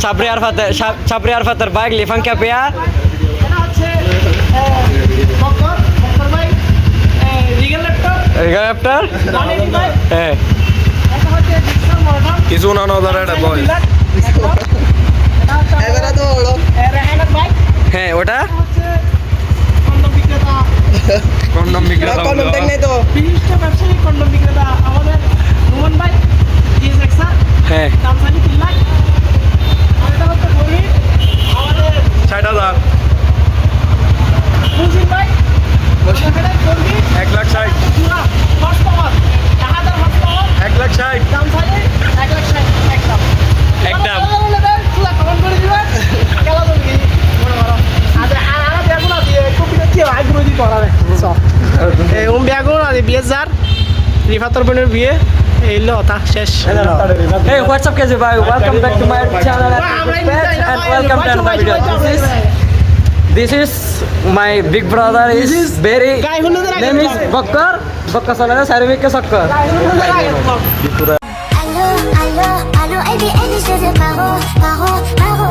Sabri Arfater baik Livan Kapia. এটা হচ্ছে বক্কর ভাই রিগেল ল্যাপটপ Raptor. বানিনি ভাই Eh. এটা হচ্ছে ডিজিটাল মডেল কিছু না নজর এটা বয় এবারে তো হলো রেহানাত ভাই Heh, ওটা হচ্ছে কন্ডম বিক্রেতা কন্ডম বিক্রেতা কন্ডম দেখ নাই তো বিশিষ্ট ব্যবসায়ী কন্ডম বিক্রেতা আমাদের রুমান ভাই ডিএসএক্সআর হ্যাঁ দামসানি 3 লাখ আর এটা হচ্ছে গরি আমাদের 60,000 মুজিব ভাই এটা গরি 1,60,000 পুরা ফার্স্ট পাওয়ার 1000 ফার্স্ট পাওয়ার 1,60,000 দামসানি 1 লাখ 60 একদম একদম। পুরা কমেন্ট করে দিবেন গেল তো কি বড় বড় আর বেগুন আছে কপিটা কি আগ্রহ দি পড়াবে সব এই বেগুন আছে 20,000 রিফাতর বোনের বিয়ে এই লো তা শেষ Hey, what's up, guys? Welcome back to my channel and welcome to another video. This is my big brother. Is very name is Bakkar. Bakkar Salana Sarvik ke Sakkar. Allô, allô, allô, ABN, je faisais paro, paro, paro.